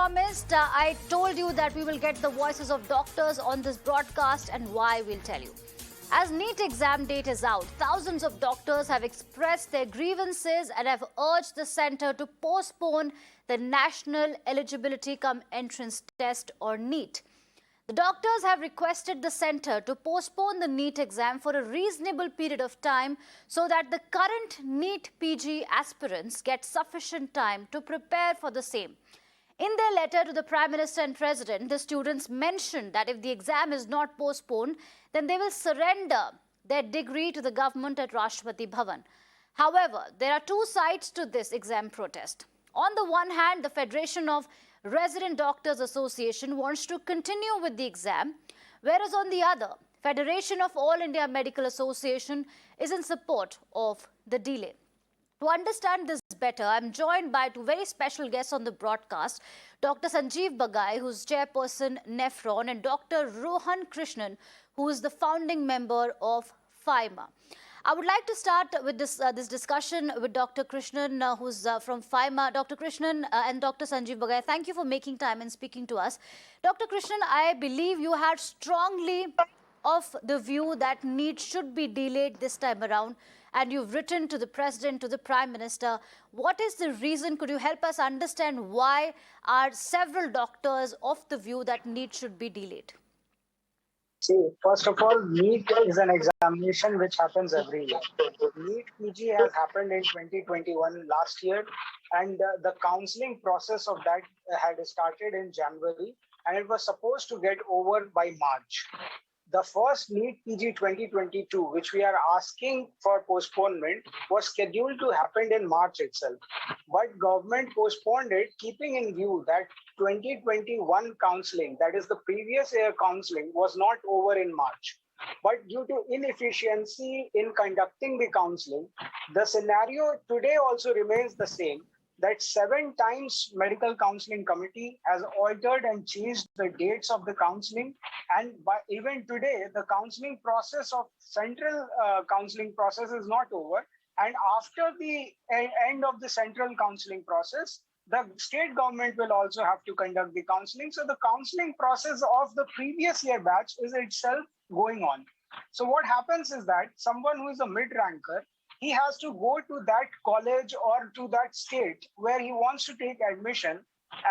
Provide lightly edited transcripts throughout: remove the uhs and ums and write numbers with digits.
promised, I told you that we will get the voices of doctors on this broadcast, and why we'll tell you. As NEET exam date is out, thousands of doctors have expressed their grievances and have urged the centre to postpone the National Eligibility cum Entrance Test or NEET. The doctors have requested the centre to postpone the NEET exam for a reasonable period of time so that the current NEET PG aspirants get sufficient time to prepare for the same. In their letter to the Prime Minister and President, the students mentioned that if the exam is not postponed, then they will surrender their degree to the government at Rashtrapati Bhavan. However, there are two sides to this exam protest. On the one hand, the Federation of Resident Doctors Association wants to continue with the exam, whereas on the other, Federation of All India Medical Association is in support of the delay. To understand this better, I'm joined by two very special guests on the broadcast, Dr. Sanjeev Bagai, who's Chairperson Nephron, and Dr. Rohan Krishnan, who is the founding member of FIMA. I would like to start with this discussion with Dr. Krishnan, who's from FIMA. Dr. Krishnan and Dr. Sanjeev Bagai, thank you for making time and speaking to us. Dr. Krishnan, I believe you had strongly of the view that NEET should be delayed this time around, and you've written to the President, to the Prime Minister. What is the reason? Could you help us understand why are several doctors of the view that NEET should be delayed? See, first of all, NEET is an examination which happens every year. NEET PG has happened in 2021 last year, and the counseling process of that had started in January, and it was supposed to get over by March. The first NEET PG 2022, which we are asking for postponement, was scheduled to happen in March itself. But government postponed it, keeping in view that 2021 counselling, that is the previous year counselling, was not over in March. But due to inefficiency in conducting the counselling, the scenario today also remains the same, that 7 times Medical Counselling Committee has altered and changed the dates of the counselling. And even today, the counselling process of central counselling process is not over. And after the end of the central counselling process, the state government will also have to conduct the counselling. So the counselling process of the previous year batch is itself going on. So what happens is that someone who is a mid-ranker, he has to go to that college or to that state where he wants to take admission,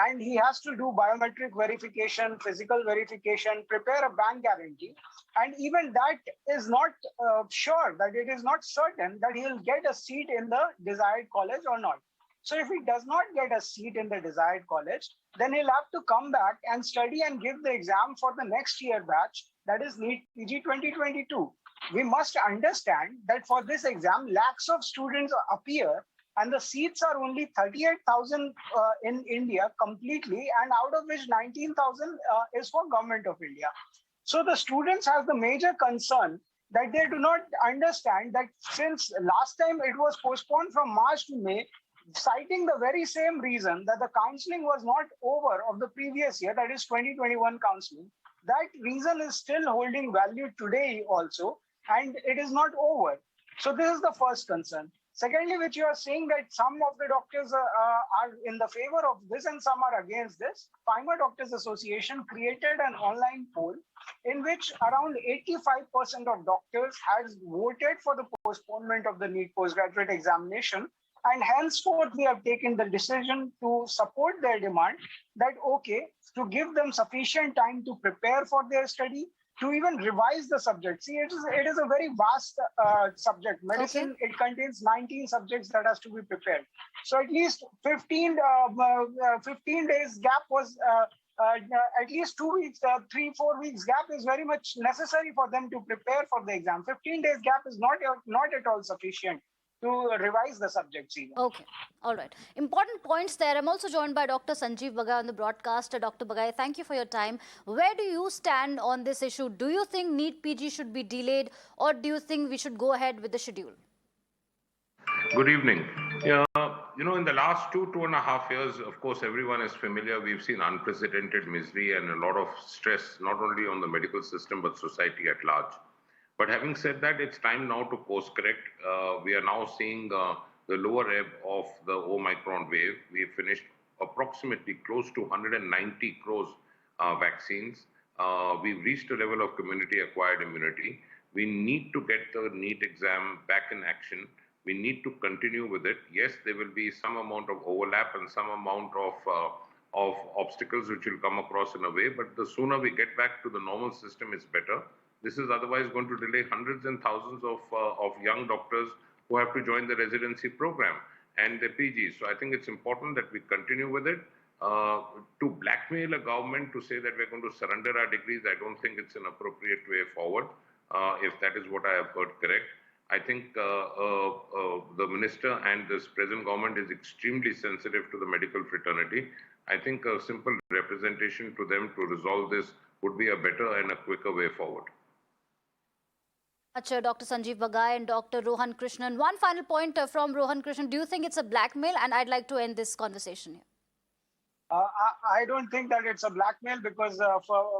and he has to do biometric verification, physical verification, prepare a bank guarantee. And even that is not sure, that it is not certain that he will get a seat in the desired college or not. So if he does not get a seat in the desired college, then he'll have to come back and study and give the exam for the next year batch, that is NEET PG 2022. We must understand that for this exam, lakhs of students appear, and the seats are only 38,000 in India completely, and out of which 19,000 is for Government of India. So the students have the major concern that they do not understand that since last time it was postponed from March to May, citing the very same reason that the counselling was not over of the previous year, that is 2021 counselling, that reason is still holding value today also, and it is not over. So this is the first concern. Secondly, which you are saying that some of the doctors are in the favor of this and some are against this. FIMA Doctors Association created an online poll in which around 85% of doctors has voted for the postponement of the NEET postgraduate examination. And henceforth, we have taken the decision to support their demand that, okay, to give them sufficient time to prepare for their study, to even revise the subject. See, it is a very vast subject. Medicine, okay. It contains 19 subjects that has to be prepared. So at least 15 days gap was, at least 2 weeks, 3-4 weeks gap is very much necessary for them to prepare for the exam. 15 days gap is not at all sufficient to revise the subjects even. Okay, all right. Important points there. I'm also joined by Dr. Sanjeev Bagai on the broadcast. Dr. Bagai, thank you for your time. Where do you stand on this issue? Do you think NEET PG should be delayed, or do you think we should go ahead with the schedule? Good evening. In the last 2.5 years, of course, everyone is familiar. We've seen unprecedented misery and a lot of stress, not only on the medical system, but society at large. But having said that, it's time now to course correct. We are now seeing the lower ebb of the Omicron wave. We finished approximately close to 190 crores vaccines. We've reached a level of community-acquired immunity. We need to get the NEET exam back in action. We need to continue with it. Yes, there will be some amount of overlap and some amount of obstacles which will come across in a way, but the sooner we get back to the normal system, it's better. This is otherwise going to delay hundreds and thousands of young doctors who have to join the residency program and the PGs. So I think it's important that we continue with it. To blackmail a government to say that we're going to surrender our degrees, I don't think it's an appropriate way forward, if that is what I have heard correct. I think the minister and this present government is extremely sensitive to the medical fraternity. I think a simple representation to them to resolve this would be a better and a quicker way forward. Dr. Sanjeev Bagai and Dr. Rohan Krishnan. One final point from Rohan Krishnan. Do you think it's a blackmail? And I'd like to end this conversation here. I don't think that it's a blackmail because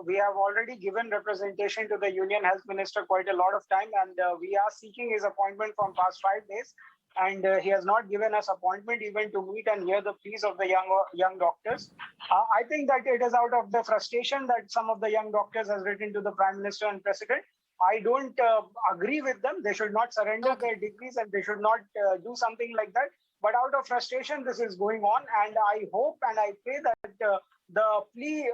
we have already given representation to the Union Health Minister quite a lot of time, and we are seeking his appointment from past 5 days, and he has not given us appointment even to meet and hear the pleas of the young doctors. I think that it is out of the frustration that some of the young doctors has written to the Prime Minister and President. I don't agree with them. They should not surrender their degrees and they should not do something like that. But out of frustration, this is going on. And I hope and I pray that the plea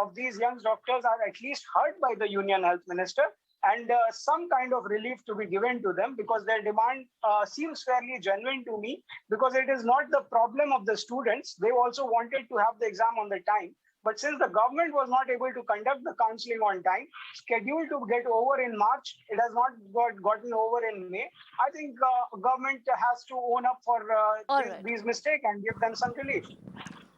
of these young doctors are at least heard by the Union Health Minister and some kind of relief to be given to them, because their demand seems fairly genuine to me, because it is not the problem of the students. They also wanted to have the exam on the time. But since the government was not able to conduct the counselling on time, scheduled to get over in March, it has not gotten over in May. I think government has to own up for these mistakes and give them some relief.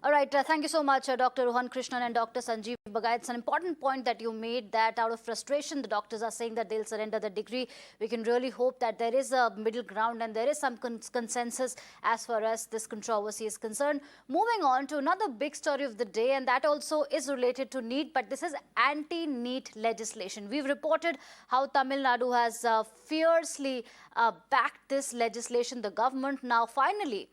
All right. Thank you so much, Dr. Rohan Krishnan and Dr. Sanjeev Bagai. It's an important point that you made, that out of frustration, the doctors are saying that they'll surrender the degree. We can really hope that there is a middle ground and there is some consensus as far as this controversy is concerned. Moving on to another big story of the day, and that also is related to NEET, but this is anti-NEET legislation. We've reported how Tamil Nadu has fiercely backed this legislation. The government now finally,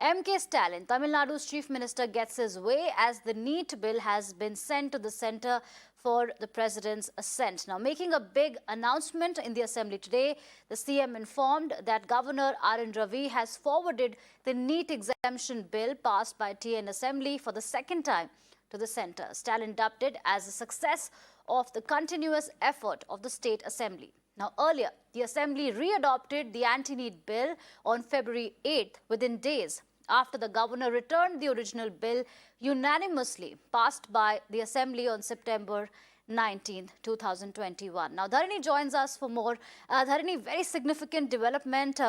MK Stalin, Tamil Nadu's Chief Minister, gets his way as the NEET bill has been sent to the centre for the President's assent. Now, making a big announcement in the Assembly today, the CM informed that Governor RN Ravi has forwarded the NEET exemption bill passed by TN Assembly for the second time to the centre. Stalin dubbed it as a success of the continuous effort of the State Assembly. Now, earlier, the Assembly re-adopted the anti-NEET bill on February 8th, within days after the governor returned the original bill unanimously passed by the Assembly on September 19, 2021. Now, Dharini joins us for more. Dharini, very significant development.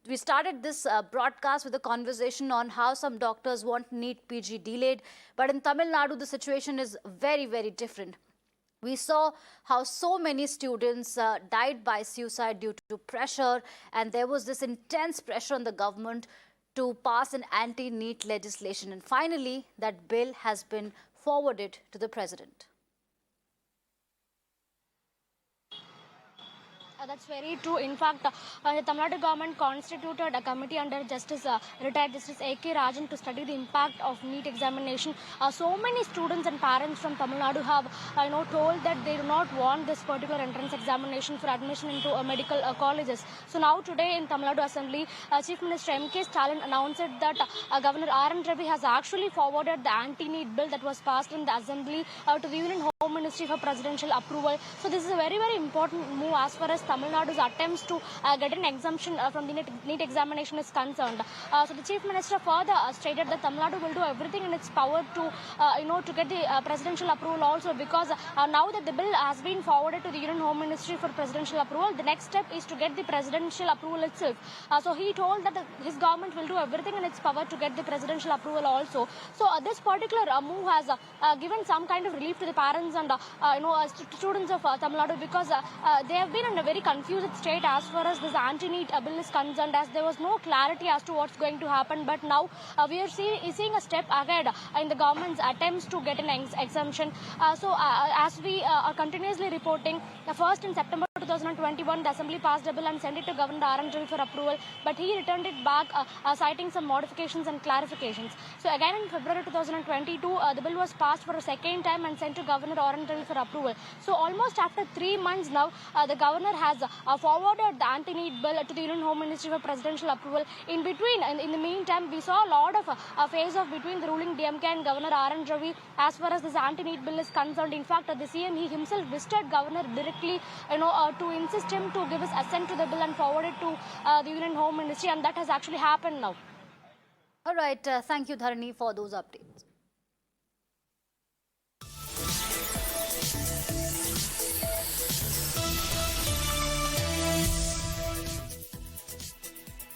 We started this broadcast with a conversation on how some doctors want NEET PG delayed, but in Tamil Nadu, the situation is very, very different. We saw how so many students died by suicide due to pressure, and there was this intense pressure on the government to pass an anti-NEET legislation. And finally, that bill has been forwarded to the President. That's very true. In fact, the Tamil Nadu government constituted a committee under retired Justice AK Rajan to study the impact of NEET examination. So many students and parents from Tamil Nadu have told that they do not want this particular entrance examination for admission into medical colleges. So now today in Tamil Nadu Assembly, Chief Minister MK Stalin announced that Governor RN Ravi has actually forwarded the anti-NEET bill that was passed in the Assembly to the Union Home Ministry for presidential approval. So this is a very, very important move as far as Tamil Nadu's attempts to get an exemption from the NEET examination is concerned. So the Chief Minister further stated that Tamil Nadu will do everything in its power to, to get the presidential approval also, because now that the bill has been forwarded to the Union Home Ministry for presidential approval, the next step is to get the presidential approval itself. So he told that his government will do everything in its power to get the presidential approval also. So this particular move has given some kind of relief to the parents and students of Tamil Nadu, because they have been in a very confused state as far as this anti-NEET bill is concerned, as there was no clarity as to what's going to happen. But now we are seeing a step ahead in the government's attempts to get an exemption. As we are continuously reporting, first in September 2021, the Assembly passed a bill and sent it to Governor RN Ravi for approval, but he returned it back citing some modifications and clarifications. So again in February 2022, the bill was passed for a second time and sent to Governor RN Ravi for approval. So almost after 3 months now, the governor has forwarded the anti-NEET bill to the Union Home Ministry for presidential approval. In between, in the meantime, we saw a lot of face-off between the ruling DMK and Governor RN Ravi as far as this anti-NEET bill is concerned. In fact, the CM, he himself visited governor directly, to insist him to give his assent to the bill and forward it to the Union Home Ministry, and that has actually happened now. All right, thank you, Dharani, for those updates.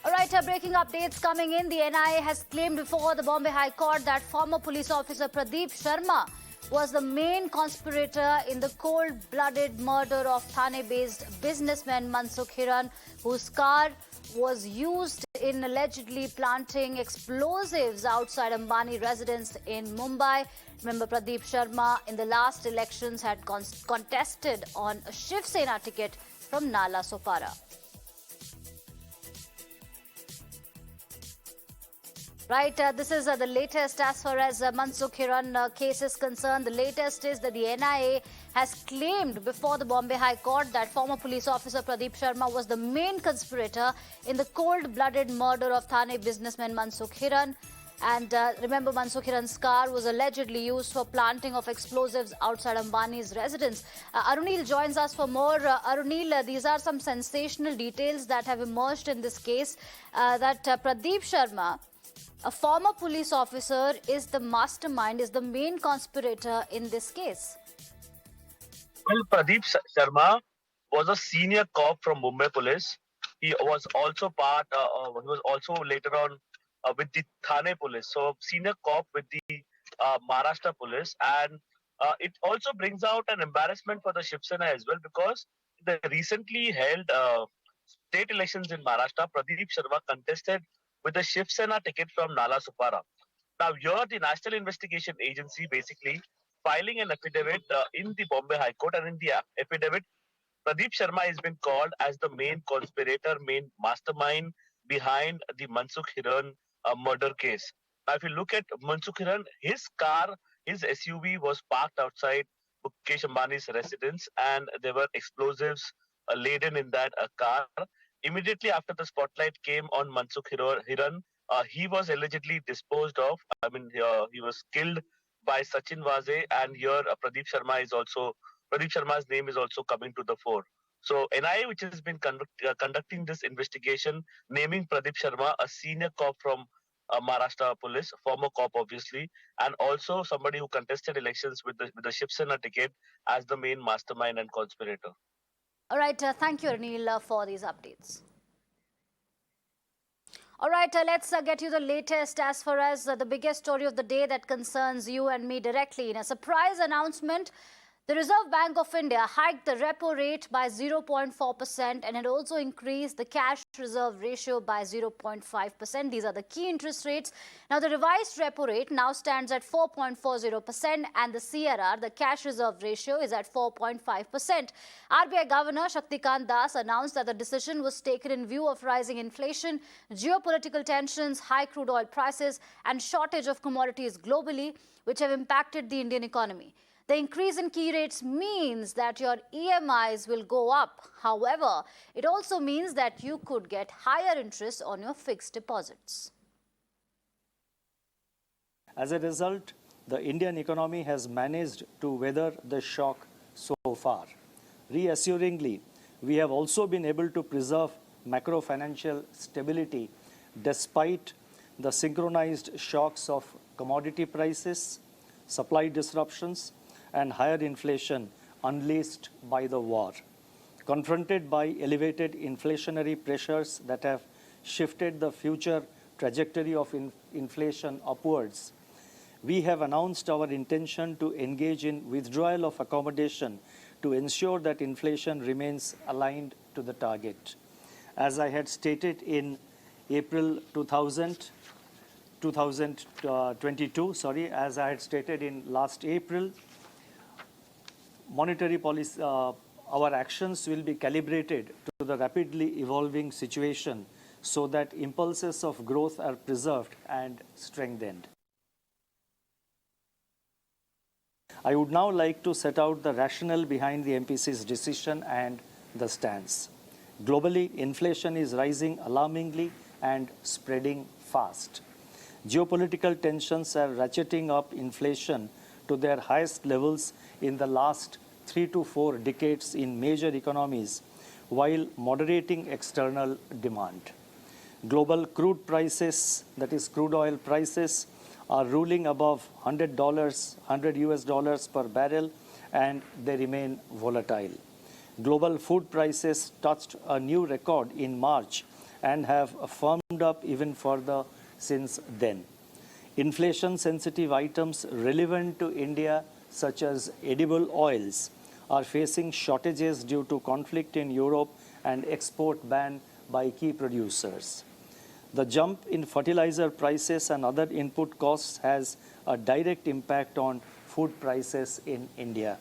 All right, breaking updates coming in. The NIA has claimed before the Bombay High Court that former police officer Pradeep Sharma was the main conspirator in the cold-blooded murder of Thane-based businessman Mansukh Hiran, whose car was used in allegedly planting explosives outside Ambani residence in Mumbai. Remember, Pradeep Sharma in the last elections had contested on a Shiv Sena ticket from Nala Sopara. Right, this is the latest as far as Mansukh Hiran case is concerned. The latest is that the NIA has claimed before the Bombay High Court that former police officer Pradeep Sharma was the main conspirator in the cold-blooded murder of Thane businessman Mansukh Hiran. And remember, Mansukh Hiran's car was allegedly used for planting of explosives outside Ambani's residence. Arunil joins us for more. Arunil, these are some sensational details that have emerged in this case, that Pradeep Sharma, a former police officer, is the mastermind, is the main conspirator in this case. Well, Pradeep Sharma was a senior cop from Mumbai Police. He was also he was also later on with the Thane Police. So, senior cop with the Maharashtra Police. And it also brings out an embarrassment for the Shiv Sena as well, because the recently held state elections in Maharashtra, Pradeep Sharma contested with the Shiv Sena ticket from Nala Sopara. Now, here the National Investigation Agency basically filing an affidavit in the Bombay High Court, and in the affidavit, Pradeep Sharma has been called as the main conspirator, main mastermind behind the Mansukh Hiran murder case. Now, if you look at Mansukh Hiran, his car, his SUV was parked outside Mukesh Ambani's residence, and there were explosives laden in that car. Immediately after the spotlight came on Mansukh Hiran, he was allegedly disposed of. He was killed by Sachin Vaze, and here Pradeep Sharma's name is also coming to the fore. So NIA, which has been conducting this investigation, naming Pradeep Sharma a senior cop from Maharashtra Police, former cop obviously, and also somebody who contested elections with the Shiv Sena ticket as the main mastermind and conspirator. All right, thank you, Anil, for these updates. All right, let's get you the latest as far as the biggest story of the day that concerns you and me directly. In a surprise announcement, the Reserve Bank of India hiked the repo rate by 0.4% and it also increased the cash reserve ratio by 0.5%. These are the key interest rates. Now, the revised repo rate now stands at 4.40% and the CRR, the cash reserve ratio, is at 4.5%. RBI Governor Shaktikanta announced that the decision was taken in view of rising inflation, geopolitical tensions, high crude oil prices and shortage of commodities globally, which have impacted the Indian economy. The increase in key rates means that your EMIs will go up. However, it also means that you could get higher interest on your fixed deposits. As a result, the Indian economy has managed to weather the shock so far. Reassuringly, we have also been able to preserve macro-financial stability despite the synchronized shocks of commodity prices, supply disruptions, and higher inflation unleashed by the war. Confronted by elevated inflationary pressures that have shifted the future trajectory of inflation upwards, we have announced our intention to engage in withdrawal of accommodation to ensure that inflation remains aligned to the target. As I had stated in April 2022, as I had stated in last April, monetary policy, our actions will be calibrated to the rapidly evolving situation so that impulses of growth are preserved and strengthened. I would now like to set out the rationale behind the MPC's decision and the stance. Globally, inflation is rising alarmingly and spreading fast. Geopolitical tensions are ratcheting up inflation to their highest levels in the last 3 to 4 decades in major economies, while moderating external demand. Global crude prices, that is crude oil prices, are ruling above $100 US per barrel, and they remain volatile. Global food prices touched a new record in March and have firmed up even further since then. Inflation-sensitive items relevant to India, such as edible oils, are facing shortages due to conflict in Europe and export ban by key producers. The jump in fertilizer prices and other input costs has a direct impact on food prices in India.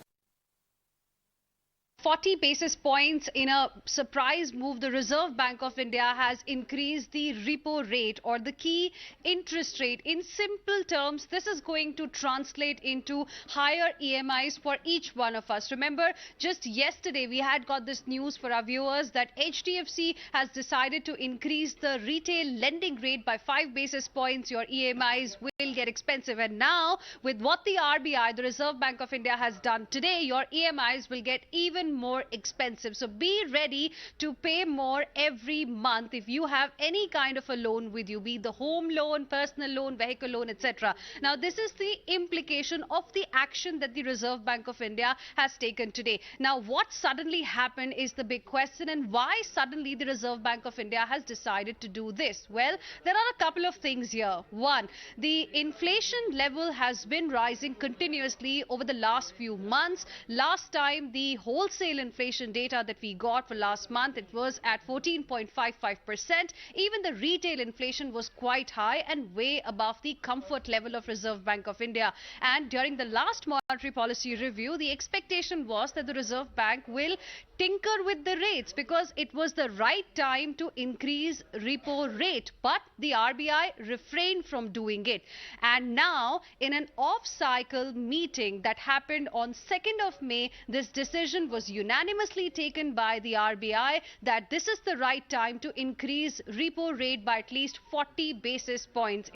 40 basis points in a surprise move, the Reserve Bank of India has increased the repo rate, or the key interest rate. In simple terms, this is going to translate into higher EMIs for each one of us. Remember, just yesterday we had got this news for our viewers that HDFC has decided to increase the retail lending rate by 5 basis points. Your EMIs will get expensive. And now, with what the RBI, the Reserve Bank of India, has done today, your EMIs will get even more expensive. So be ready to pay more every month if you have any kind of a loan with you, be it the home loan, personal loan, vehicle loan, etc. Now, this is the implication of the action that the Reserve Bank of India has taken today. Now, what suddenly happened is the big question, and why suddenly the Reserve Bank of India has decided to do this? Well, there are a couple of things here. One, the inflation level has been rising continuously over the last few months. Last time, the wholesale inflation data that we got for last month, it was at 14.55%. Even the retail inflation was quite high and way above the comfort level of Reserve Bank of India. And during the last monetary policy review, the expectation was that the Reserve Bank will tinker with the rates because it was the right time to increase repo rate. But the RBI refrained from doing it. And now, in an off-cycle meeting that happened on 2nd of May, this decision was unanimously taken by the RBI that this is the right time to increase repo rate by at least 40 basis points.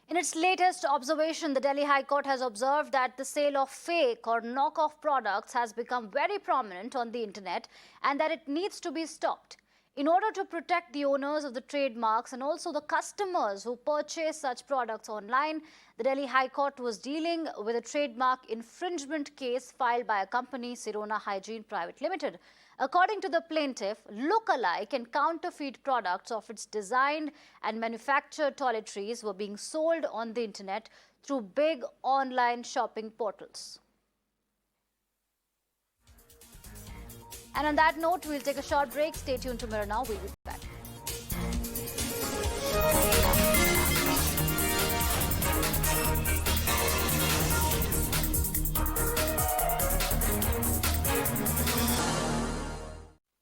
In its latest observation, the Delhi High Court has observed that the sale of fake or knockoff products has become very prominent on the internet and that it needs to be stopped. In order to protect the owners of the trademarks and also the customers who purchase such products online, the Delhi High Court was dealing with a trademark infringement case filed by a company, Sirona Hygiene Private Limited. According to the plaintiff, look-alike and counterfeit products of its designed and manufactured toiletries were being sold on the internet through big online shopping portals. And on that note, we'll take a short break. Stay tuned to Mirror Now. We'll be back.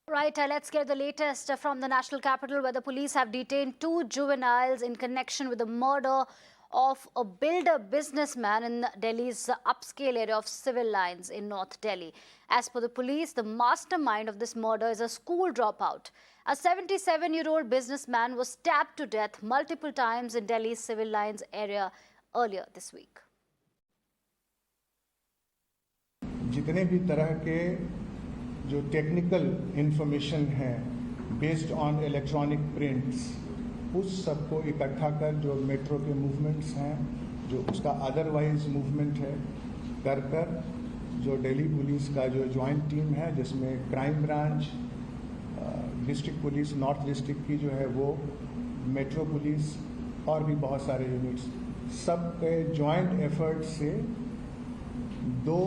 Right, let's get the latest from the national capital, where the police have detained 2 juveniles in connection with the murder of a builder businessman in Delhi's upscale area of Civil Lines in North Delhi. As per the police, the mastermind of this murder is a school dropout. A 77-year-old businessman was stabbed to death multiple times in Delhi's Civil Lines area earlier this week. जितने भी तरह के जो technical information है based on electronic prints, उस सब को इकट्ठा कर जो मेट्रो के मूवमेंट्स हैं, जो उसका अदरवाइज मूवमेंट है, कर जो दिल्ली पुलिस का जो जॉइंट टीम है, जिसमें crime branch, district police, north district की जो है वो, मेट्रो पुलिस और भी बहुत सारे यूनिट्स, सब के जॉइंट एफर्ट से 2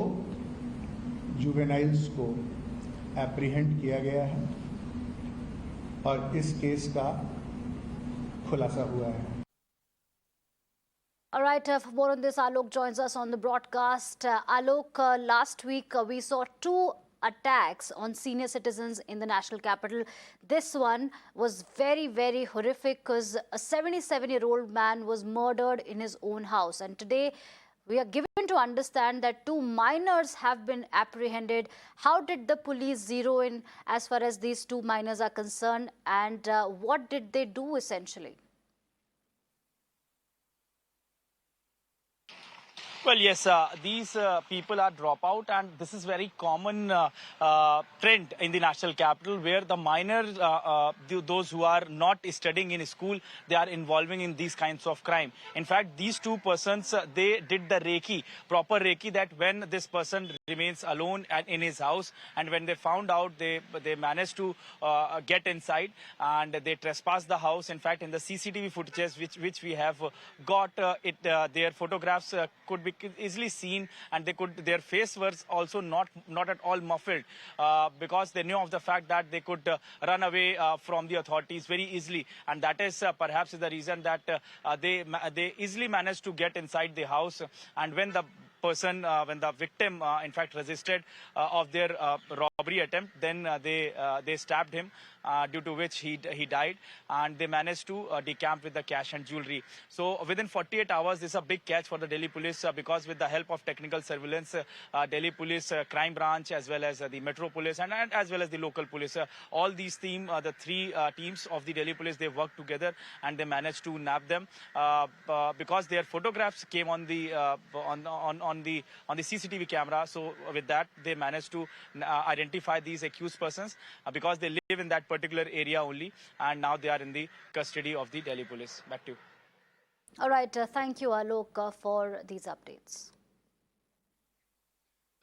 जुवेनाइल्स को एप्रीहेंड किया गया है और इस केस का खुलासा हुआ है। All right, for more on this, Alok joins us on the broadcast. Alok, last week we saw two attacks on senior citizens in the national capital. This one was very, very horrific because a 77-year-old man was murdered in his own house. And today we are given to understand that two minors have been apprehended. How did the police zero in as far as these two minors are concerned, and what did they do essentially? Well, yes, these people are dropout, and this is very common trend in the national capital, where the minors, those who are not studying in school, they are involving in these kinds of crime. In fact, these two persons, they did the recce, proper recce, that when this person remains alone in his house, and when they found out, they managed to get inside and they trespassed the house. In fact, in the CCTV footages which we have got, their photographs could be easily seen, and their face was also not at all muffled, because they knew of the fact that they could run away from the authorities very easily, and that is perhaps the reason that they easily managed to get inside the house. And when the victim in fact resisted of their robbery attempt, then they stabbed him, due to which he died, and they managed to decamp with the cash and jewelry. So within 48 hours, this is a big catch for the Delhi police, because with the help of technical surveillance, Delhi police crime branch, as well as the Metro police, and as well as the local police, all these the three teams of the Delhi police, they worked together and they managed to nab them, because their photographs came on the CCTV camera. So with that, they managed to identify these accused persons, because they live in that particular area only, and now they are in the custody of the Delhi police. Back to you. All right, thank you, Alok, for these updates.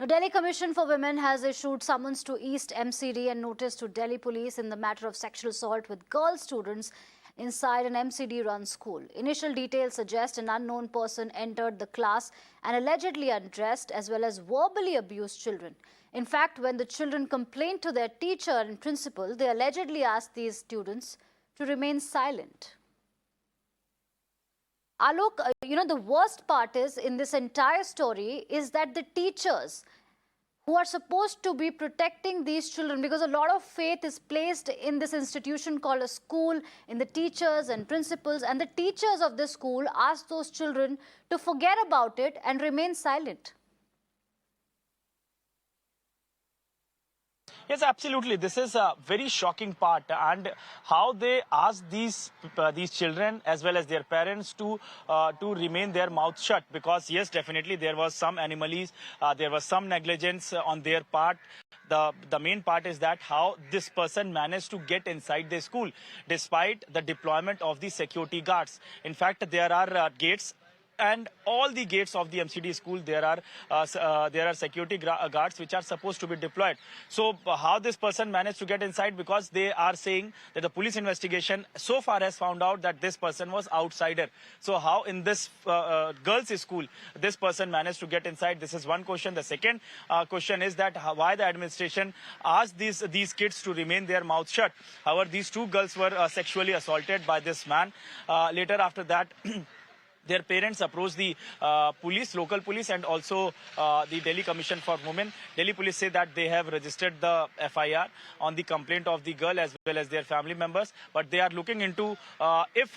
The Delhi Commission for Women has issued summons to East MCD and notice to Delhi police in the matter of sexual assault with girl students inside an MCD-run school. Initial details suggest an unknown person entered the class and allegedly undressed as well as verbally abused children. In fact, when the children complained to their teacher and principal, they allegedly asked these students to remain silent. Alok, the worst part is in this entire story is that the teachers who are supposed to be protecting these children, because a lot of faith is placed in this institution called a school, in the teachers and principals, and the teachers of the school ask those children to forget about it and remain silent. Yes, absolutely. This is a very shocking part, and how they ask these children as well as their parents to remain their mouth shut, because yes, definitely there was some anomalies, there was some negligence on their part. The main part is that how this person managed to get inside the school despite the deployment of the security guards. In fact, there are gates. And all the gates of the MCD school, there are security guards which are supposed to be deployed. So how this person managed to get inside, because they are saying that the police investigation so far has found out that this person was outsider. So how in this girls' school this person managed to get inside? This is one question. The second question is that why the administration asked these kids to remain their mouth shut. However, these two girls were sexually assaulted by this man. Later after that, their parents approached the local police, and also the Delhi Commission for Women. Delhi police say that they have registered the FIR on the complaint of the girl as well as their family members. But they are looking into if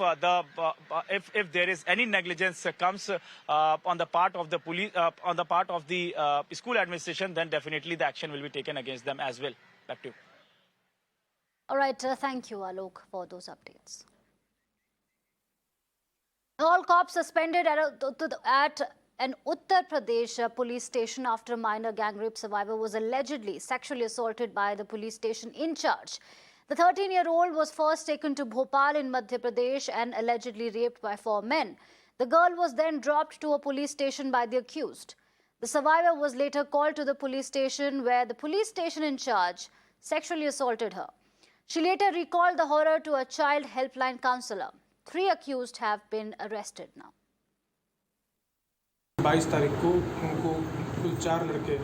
there is any negligence comes on the part of the police, on the part of the school administration, then definitely the action will be taken against them as well. Back to you. All right, thank you, Alok, for those updates. All cops suspended at an Uttar Pradesh police station after a minor gang rape survivor was allegedly sexually assaulted by the police station in charge. The 13-year-old was first taken to Bhopal in Madhya Pradesh and allegedly raped by 4 men. The girl was then dropped to a police station by the accused. The survivor was later called to the police station, where the police station in charge sexually assaulted her. She later recalled the horror to a child helpline counselor. 3 accused have been arrested now. 22 तारीख को उनको कुल 4 लड़के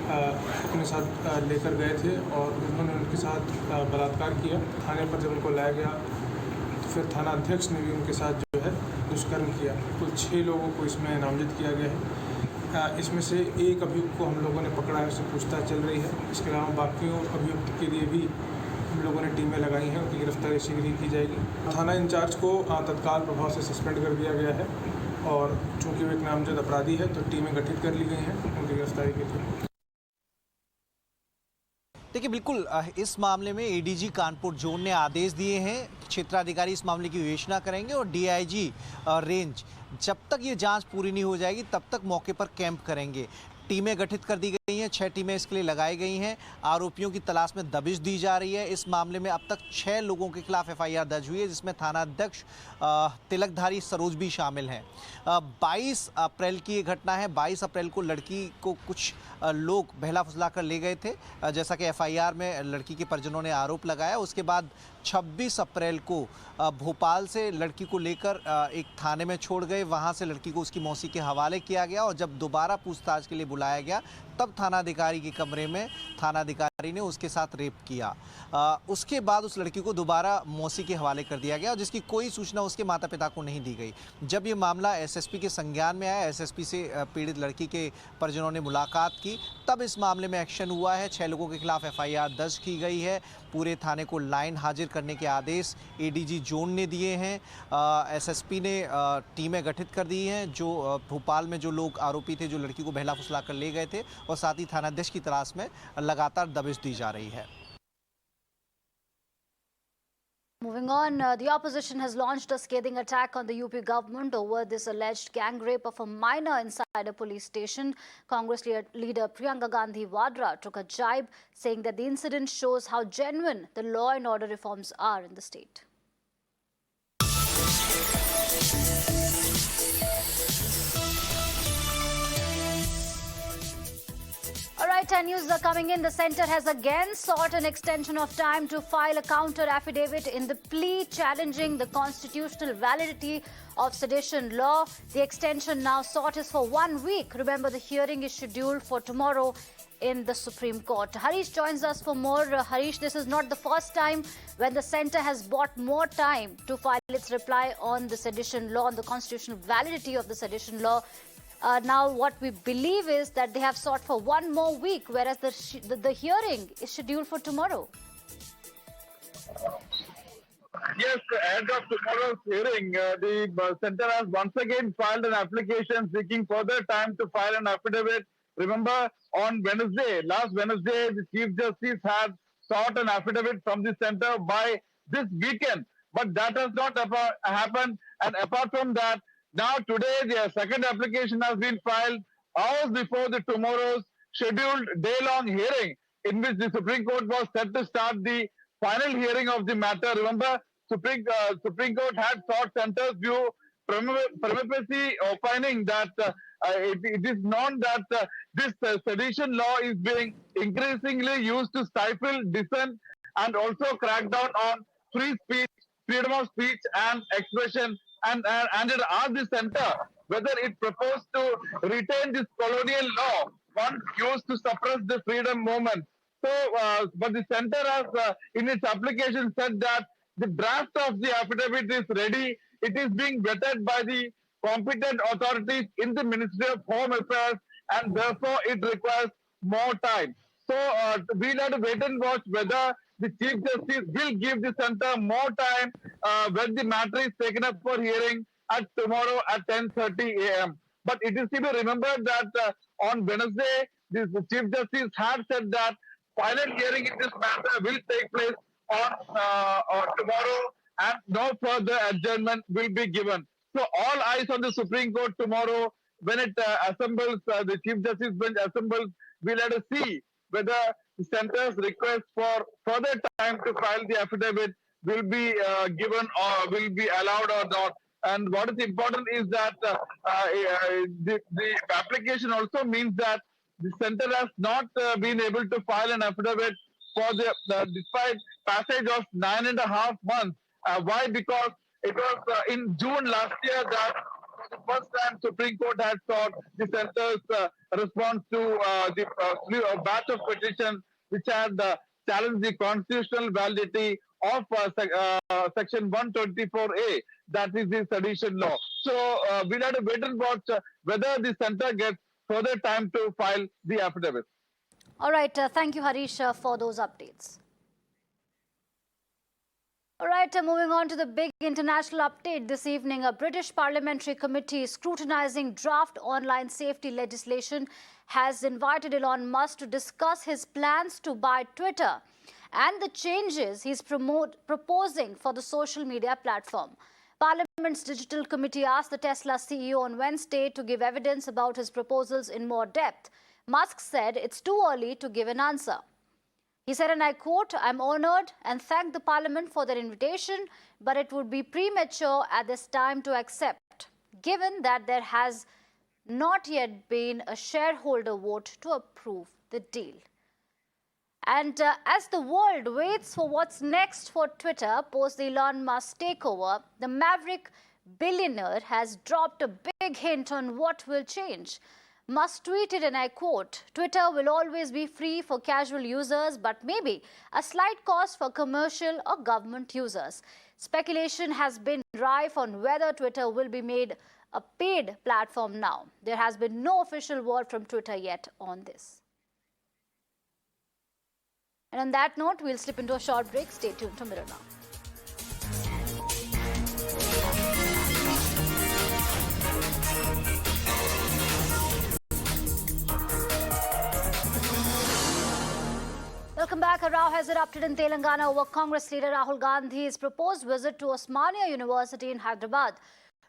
अपने साथ लेकर गए थे और उन्होंने उनके साथ बलात्कार किया। थाने पर जब उनको लाया गया तो फिर थाना अध्यक्ष ने भी उनके साथ जो है दुष्कर्म किया। कुल 6 लोगों को इसमें नामजद किया गया है। इसमें से एक अभियुक्त को हम लोगों ने पकड़ा है, उससे पूछताछ चल रही है। इसके अलावा बाकियों अभियुक्त के लिए भी हम लोगों ने टीमें लगाई हैं, उनकी गिरफ्तारी शीघ्र ही की जाएगी। थाना इंचार्ज को तत्काल प्रभाव से सस्पेंड कर दिया गया है और चूँकि वो एक नामजद अपराधी है तो टीमें गठित कर ली गई हैं उनकी गिरफ्तारी के लिए। देखिए, बिल्कुल इस मामले में एडीजी कानपुर जोन ने आदेश दिए हैं, क्षेत्राधिकारी इस मामले की विवेचना करेंगे और डीआईजी रेंज जब तक ये जांच पूरी नहीं हो जाएगी तब तक मौके पर कैंप करेंगे। टीमें गठित कर दी गई हैं, 6 टीमें इसके लिए लगाई गई हैं। आरोपियों की तलाश में दबिश दी जा रही है। इस मामले में अब तक 6 लोगों के खिलाफ एफआईआर दर्ज हुई है, जिसमें थाना अध्यक्ष तिलकधारी सरोज भी शामिल हैं। 22 अप्रैल की ये घटना है। 22 अप्रैल को लड़की को कुछ लोग बहला फुसला कर ले गए थे, जैसा कि एफआईआर में लड़की के परिजनों ने आरोप लगाया। उसके बाद 26 अप्रैल को भोपाल से लड़की को लेकर एक थाने में छोड़ गए। वहां से लड़की को उसकी मौसी के हवाले किया गया और जब दोबारा पूछताछ के लिए बुलाया गया तब थानाधिकारी के कमरे में थानाधिकारी ने उसके साथ रेप किया। उसके बाद उस लड़की को दोबारा मौसी के हवाले कर दिया गया और जिसकी कोई सूचना उसके माता पिता को नहीं दी गई। जब ये मामला एसएसपी के संज्ञान में आया, एसएसपी से पीड़ित लड़की के परिजनों ने मुलाकात की, तब इस मामले में एक्शन हुआ है। 6 लोगों के खिलाफ एफआईआर दर्ज की गई है। पूरे थाने को लाइन हाजिर करने के आदेश एडीजी जोन ने दिए हैं। एसएसपी ने टीमें गठित कर दी हैं। जो भोपाल में जो लोग आरोपी थे, जो लड़की को बहला फुसला कर ले गए थे, और साथ ही थानाध्यक्ष की तलाश में लगातार दबिश दी जा रही है। Moving on, the opposition has launched a scathing attack on the UP government over this alleged gang rape of a minor inside a police station. Congress leader Priyanka Gandhi Vadra took a jibe, saying that the incident shows how genuine the law and order reforms are in the state. All right, 10 news are coming in. The centre has again sought an extension of time to file a counter affidavit in the plea challenging the constitutional validity of sedition law. The extension now sought is for 1 week. Remember, the hearing is scheduled for tomorrow in the Supreme Court. Harish joins us for more. Harish, this is not the first time when the centre has bought more time to file its reply on the sedition law, on the constitutional validity of the sedition law. Now, what we believe is that they have sought for 1 more week, whereas the hearing is scheduled for tomorrow. Yes, ahead of tomorrow's hearing, the centre has once again filed an application seeking further time to file an affidavit. Remember, on Wednesday, last Wednesday, the Chief Justice had sought an affidavit from the centre by this weekend, but that has not happened. And apart from that, now today, the second application has been filed hours before the tomorrow's scheduled day-long hearing, in which the Supreme Court was set to start the final hearing of the matter. Remember, Supreme Court had sought centre's view, prima facie opining that it is known that this sedition law is being increasingly used to stifle dissent and also crack down on free speech, freedom of speech and expression. And it asked the centre whether it proposed to retain this colonial law once used to suppress the freedom movement. So, but the centre has, in its application, said that the draft of the affidavit is ready. It is being vetted by the competent authorities in the Ministry of Home Affairs, and therefore it requires more time. So, we'll have to wait and watch whether the Chief Justice will give the centre more time when the matter is taken up for hearing at tomorrow at 10:30 a.m. But it is to be remembered that on Wednesday, the Chief Justice had said that final hearing in this matter will take place on tomorrow and no further adjournment will be given. So all eyes on the Supreme Court tomorrow when it assembles, the Chief Justice bench assembles, we'll have to see whether the centre's request for further time to file the affidavit will be given or will be allowed or not. And what is important is that the application also means that the centre has not been able to file an affidavit for despite passage of 9.5 months. Why? Because it was in June last year that For the first time, Supreme Court had sought the centre's response to the batch of petitions which had challenged the constitutional validity of Section 124A, that is the sedition law. So we'll have to wait and watch whether the centre gets further time to file the affidavit. All right. Thank you, Harish, for those updates. All right, moving on to the big international update this evening. A British parliamentary committee scrutinizing draft online safety legislation has invited Elon Musk to discuss his plans to buy Twitter and the changes he's proposing for the social media platform. Parliament's Digital Committee asked the Tesla CEO on Wednesday to give evidence about his proposals in more depth. Musk said it's too early to give an answer. He said, and I quote, "I'm honored and thank the Parliament for their invitation, but it would be premature at this time to accept, given that there has not yet been a shareholder vote to approve the deal." And as the world waits for what's next for Twitter post the Elon Musk takeover, the maverick billionaire has dropped a big hint on what will change. Musk tweeted, and I quote, "Twitter will always be free for casual users, but maybe a slight cost for commercial or government users." Speculation has been rife on whether Twitter will be made a paid platform now. There has been no official word from Twitter yet on this. And on that note, we'll slip into a short break. Stay tuned to Mirror now. Welcome back. A row has erupted in Telangana over Congress leader Rahul Gandhi's proposed visit to Osmania University in Hyderabad.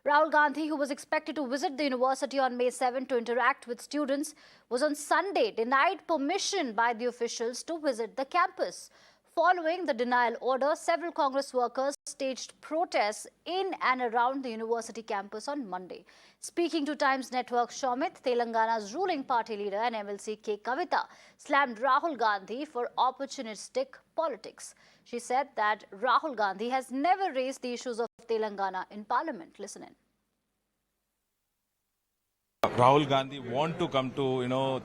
Rahul Gandhi, who was expected to visit the university on May 7 to interact with students, was on Sunday denied permission by the officials to visit the campus. Following the denial order, several Congress workers staged protests in and around the university campus on Monday. Speaking to Times Network, Shomit, Telangana's ruling party leader and MLC K. Kavita slammed Rahul Gandhi for opportunistic politics. She said that Rahul Gandhi has never raised the issues of Telangana in parliament. Listen in. Rahul Gandhi want to come to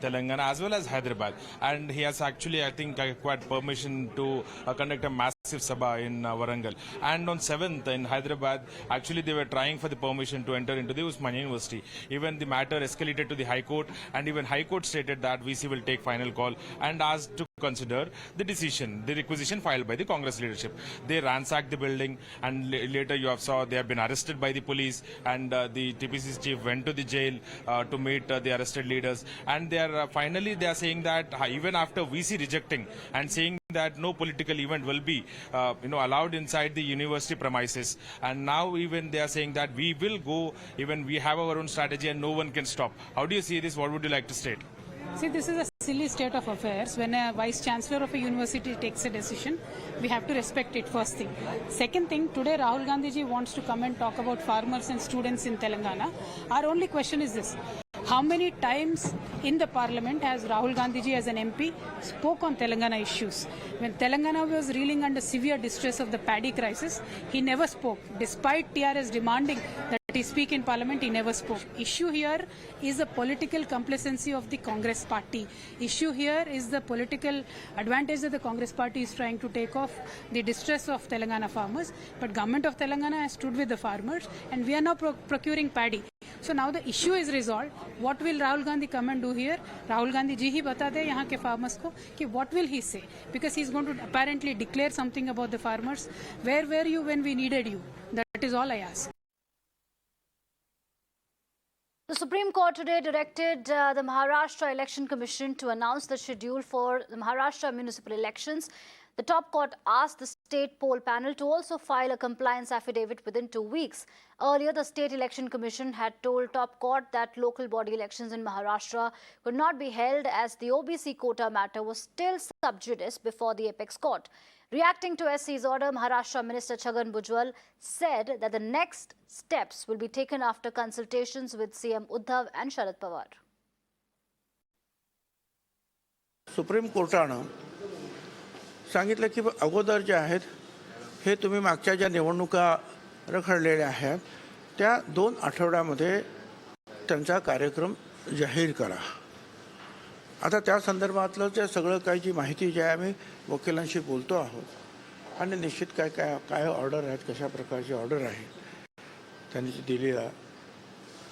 Telangana as well as Hyderabad, and he has actually, I think, acquired permission to conduct a massive sabha in Warangal. And on 7th in Hyderabad, actually they were trying for the permission to enter into the Osmania University. Even the matter escalated to the High Court, and even High Court stated that VC will take final call and asked to consider the decision, the requisition filed by the Congress leadership. They ransacked the building, and later you have saw they have been arrested by the police, and the TPC's chief went to the jail to meet the arrested leaders, and they are finally they are saying that even after VC rejecting and saying that no political event will be allowed inside the university premises, and now even they are saying that we will go, even we have our own strategy and no one can stop. How do you see this? What would you like to state? See, this is a silly state of affairs. When a vice chancellor of a university takes a decision, we have to respect it, first thing. Second thing, today Rahul Gandhi ji wants to come and talk about farmers and students in Telangana. Our only question is this: how many times in the parliament has Rahul Gandhi ji as an MP spoke on Telangana issues? When Telangana was reeling under severe distress of the paddy crisis, he never spoke. Despite TRS demanding that he speak in parliament, he never spoke. Issue here is the political complacency of the Congress party. Issue here is the political advantage that the Congress party is trying to take off the distress of Telangana farmers. But government of Telangana has stood with the farmers, and we are now procuring paddy. So now the issue is resolved. What will Rahul Gandhi come and do here? Rahul Gandhi ji hi bata de yahan ke farmers ko ki what will he say? Because he is going to apparently declare something about the farmers. Where were you when we needed you? That is all I ask. The Supreme Court today directed the Maharashtra Election Commission to announce the schedule for the Maharashtra municipal elections. The top court asked the state poll panel to also file a compliance affidavit within 2 weeks. Earlier, the State Election Commission had told top court that local body elections in Maharashtra could not be held as the OBC quota matter was still sub judice before the apex court. Reacting to SC's order, Maharashtra Minister Chhagan Bhujbal said that the next steps will be taken after consultations with CM Uddhav and Sharad Pawar. Supreme कोर्टानं सांगितलं की अगोदर जे आहेत हे तुम्ही मागच्या ज्या निवडणुका रखडलेल्या आहेत त्या 2 आठवड्यामध्ये त्यांचा कार्यक्रम जाहीर करा. आता त्या संदर्भातलं ते सगळं काही जी माहिती जी आहे आम्ही वकिलांशी बोलतो आहोत आणि निश्चित काय ऑर्डर आहेत, कशा प्रकारची ऑर्डर आहे त्यांनी दिली आहे,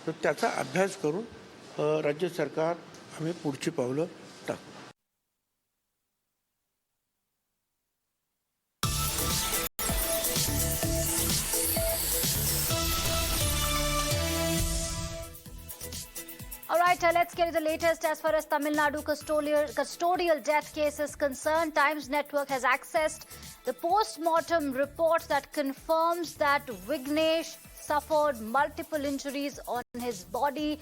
तर त्याचा अभ्यास करून राज्य सरकार आम्ही पुढची पावलं टाकू. All right, let's get to the latest as far as Tamil Nadu custodial death case is concerned. Times Network has accessed the post-mortem report that confirms that Vignesh suffered multiple injuries on his body.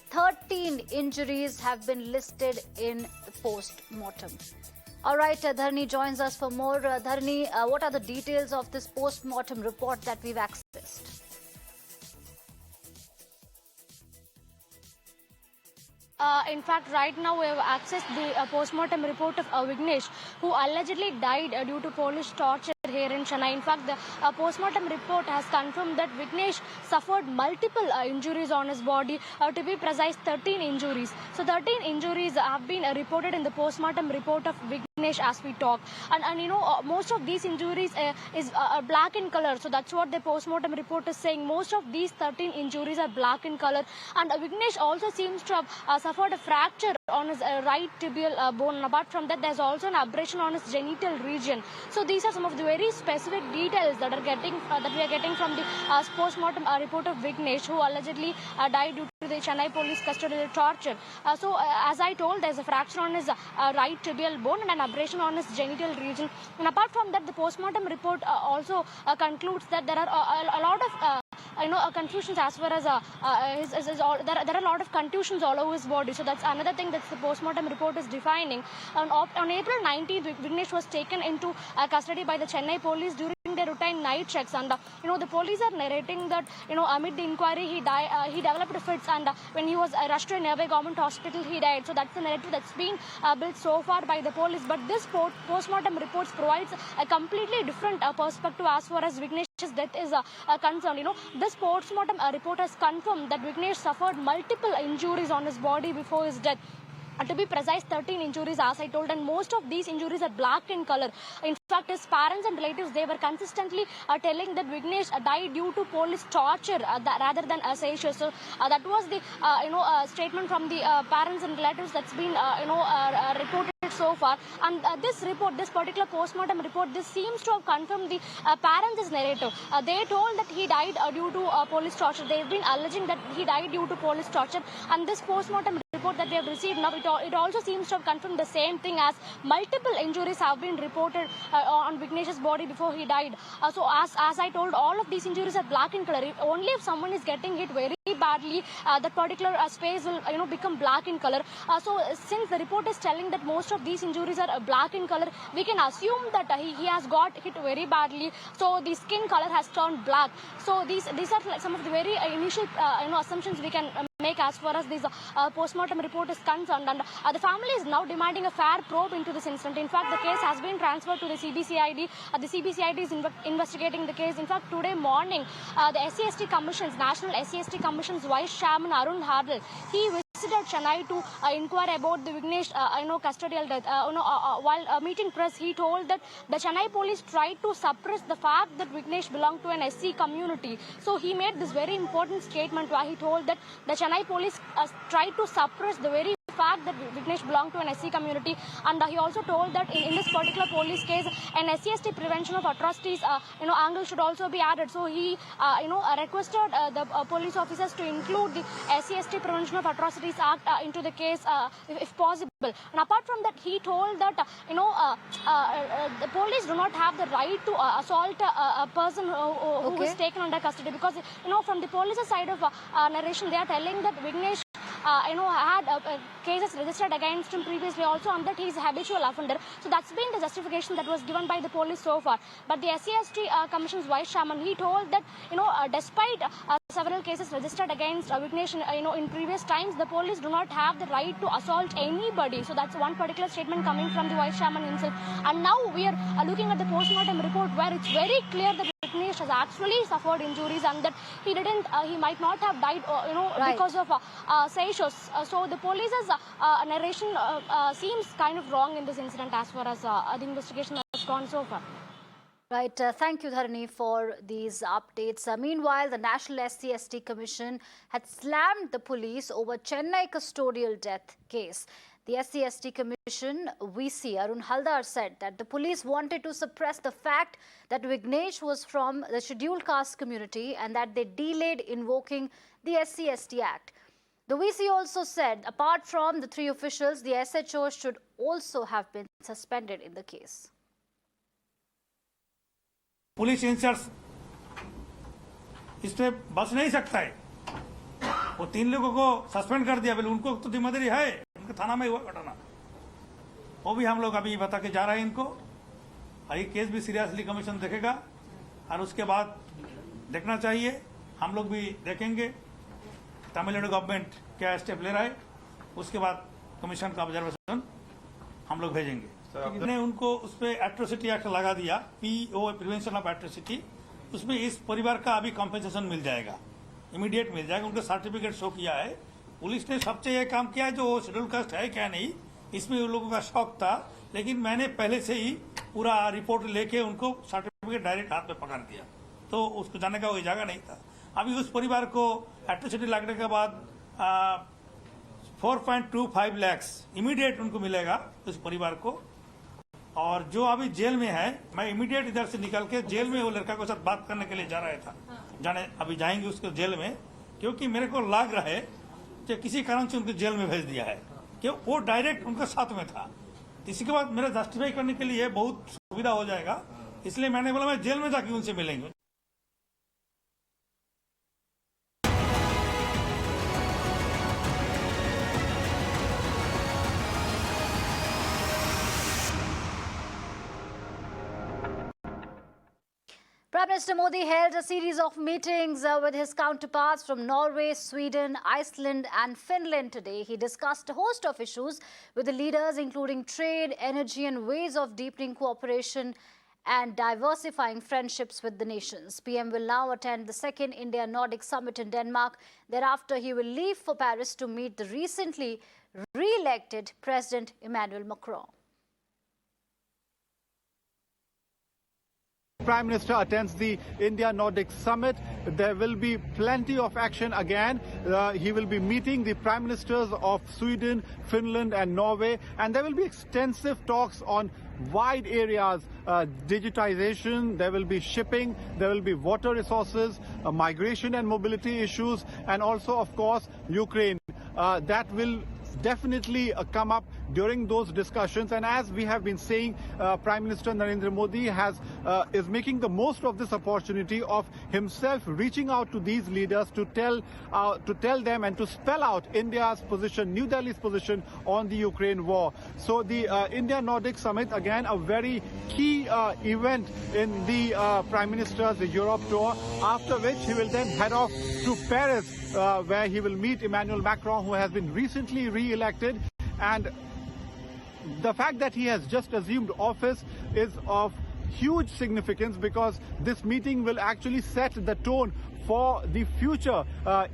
13 injuries have been listed in the post-mortem. All right, Dharni joins us for more. Dharni, what are the details of this post-mortem report that we've accessed? In fact, right now we have accessed the post-mortem report of Vignesh, who allegedly died due to police torture here in Chennai. In fact, the post-mortem report has confirmed that Vignesh suffered multiple injuries on his body, to be precise 13 injuries. So 13 injuries have been reported in the post-mortem report of Vignesh as we talk. And you know, most of these injuries is black in color. So that's what the post-mortem report is saying. Most of these 13 injuries are black in color. And Vignesh also seems to have suffered a fracture on his right tibial bone. And apart from that, there's also an abrasion on his genital region. So these are some of the very specific details that we are getting from the post-mortem report of Vignesh, who allegedly died due to the Chennai police custodial torture. So as I told, there's a fracture on his right tibial bone and an abrasion on his genital region. And apart from that, the post-mortem report also concludes that there are a lot of confusions as far as there are a lot of contusions all over his body. So that's another thing that the post-mortem report is defining. On April 19th, Vignesh was taken into custody by the Chennai police during their routine night checks, and the police are narrating that amid the inquiry he developed fits, and when he was rushed to a nearby government hospital he died. So that's the narrative that's been built so far by the police. But this post-mortem report provides a completely different perspective as far as Vignesh's death is concerned. This post-mortem report has confirmed that Vignesh suffered multiple injuries on his body before his death. To be precise, 13 injuries, as I told, and most of these injuries are black in color. In fact, his parents and relatives, they were consistently telling that Vignesh died due to police torture rather than seizure. So that was the statement from the parents and relatives that's been reported so far. And this particular post-mortem report, this seems to have confirmed the parents' narrative. They told that he died due to police torture. They've been alleging that he died due to police torture, and this post-mortem report that we have received now, it also seems to have confirmed the same thing, as multiple injuries have been reported on Vignesh's body before he died. So as I told, all of these injuries are black in color. Only if someone is getting hit very badly, that particular space will become black in color. So since the report is telling that most of these injuries are black in color, we can assume that he has got hit very badly. So the skin color has turned black. So these are some of the very initial assumptions we can make as far as this post-mortem report is concerned. And the family is now demanding a fair probe into this incident. In fact, the case has been transferred to the CBCID. The CBCID is investigating the case. In fact, today morning, the SCST Commission's National SCST Commission's Vice Chairman Arun Ravi, he visited Chennai to inquire about the Vignesh custodial death. While meeting press, he told that the Chennai police tried to suppress the fact that Vignesh belonged to an SC community. So he made this very important statement where he told that the Chennai police tried to suppress the very fact that Vignesh belonged to an SC community. And he also told that in this particular police case, an SCST prevention of atrocities angle should also be added. So he requested the police officers to include the SCST prevention of atrocities act into the case if possible. And apart from that, he told that the police do not have the right to assault a person who is taken under custody, because from the police side of narration, they are telling that Vignesh had cases registered against him previously also, and that he is a habitual offender. So that's been the justification that was given by the police so far. But the SCST Commission's Vice Chairman, he told that despite several cases registered against Vignesh in previous times, the police do not have the right to assault anybody. So that's one particular statement coming from the Vice Chairman himself. And now we are looking at the post-mortem report, where it's very clear that Vignesh has actually suffered injuries and that he might not have died, because of seizures. So the police's narration seems kind of wrong in this incident as far as the investigation has gone so far. Right. Thank you, Dharani, for these updates. Meanwhile, the National SC/ST Commission had slammed the police over Chennai custodial death case. The SC/ST Commission VC Arun Haldar said that the police wanted to suppress the fact that Vignesh was from the scheduled caste community and that they delayed invoking the SC/ST Act. The VC also said, apart from the 3 officials, the SHO should also have been suspended in the case. Police inserts इस पे बच नहीं सकता है। वो 3 लोगों को suspend कर दिया, बोले उनको तो जिम्मेदारी है, उनके थाना में हुआ घटना, वो भी हम लोग अभी बता के जा रहे हैं इनको। ये केस भी सीरियसली कमीशन देखेगा और उसके बाद देखना चाहिए, हम लोग भी देखेंगे तमिलनाडु गवर्नमेंट क्या स्टेप ले रहा है, उसके बाद कमीशन का ऑब्जर्वेशन हम लोग भेजेंगे। ने उनको उस पर एट्रोसिटी एक्ट लगा दिया, PO प्रिवेंशन ऑफ एट्रोसिटी, उसमें इस परिवार का अभी कॉम्पेंसेशन मिल जाएगा, इमीडिएट मिल जाएगा। उनका सर्टिफिकेट शो किया है। पुलिस ने सबसे यह काम किया है जो शेड्यूल कास्ट है क्या नहीं, इसमें उन लोगों का शौक था, लेकिन मैंने पहले से ही पूरा रिपोर्ट लेके उनको सर्टिफिकेट डायरेक्ट हाथ में पकड़ दिया, तो उसको जाने का कोई जगह नहीं था। अभी उस परिवार को एट्रोसिटी लगने के बाद 4.25 लाख इमीडिएट उनको मिलेगा उस परिवार को। और जो अभी जेल में है, मैं इमीडिएट इधर से निकल के जेल में वो लड़का के साथ बात करने के लिए जा रहा था, जाने अभी जाएंगे उसको जेल में, क्योंकि मेरे को लग रहा है कि किसी कारण से उनको जेल में भेज दिया है, कि वो डायरेक्ट उनके साथ में था। इसी के बाद मेरा जस्टिफाई करने के लिए बहुत सुविधा हो जाएगा, इसलिए मैंने बोला मैं जेल में जाके उनसे मिलेंगे। Prime Minister Modi held a series of meetings with his counterparts from Norway, Sweden, Iceland and Finland today. He discussed a host of issues with the leaders, including trade, energy and ways of deepening cooperation and diversifying friendships with the nations. PM will now attend the 2nd India-Nordic Summit in Denmark. Thereafter, he will leave for Paris to meet the recently re-elected President Emmanuel Macron. Prime Minister attends the India-Nordic Summit. There will be plenty of action again. He will be meeting the Prime Ministers of Sweden, Finland and Norway, and there will be extensive talks on wide areas, digitization, there will be shipping, there will be water resources, migration and mobility issues, and also, of course, Ukraine. That will definitely come up during those discussions, and as we have been saying, Prime Minister Narendra Modi is making the most of this opportunity of himself reaching out to these leaders to tell them and to spell out India's position, New Delhi's position on the Ukraine war. So the India-Nordic Summit, again a very key event in the Prime Minister's Europe tour, after which he will then head off to Paris, where he will meet Emmanuel Macron, who has been recently re-elected. And the fact that he has just assumed office is of huge significance, because this meeting will actually set the tone for the future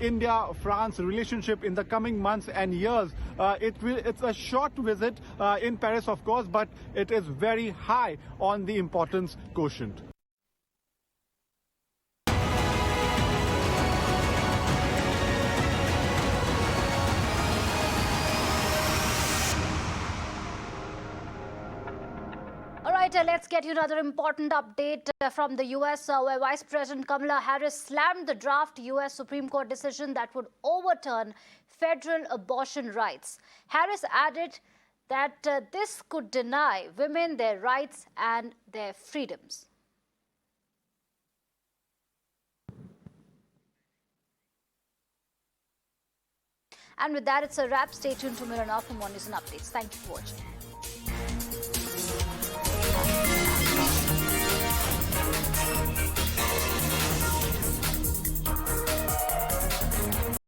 India-France relationship in the coming months and years. It's a short visit in Paris, of course, but it is very high on the importance quotient. Let's get you another important update from the US, where Vice President Kamala Harris slammed the draft US Supreme Court decision that would overturn federal abortion rights. Harris added that this could deny women their rights and their freedoms. And with that, it's a wrap. Stay tuned to Mirror Metro for more news and updates. Thank you for watching.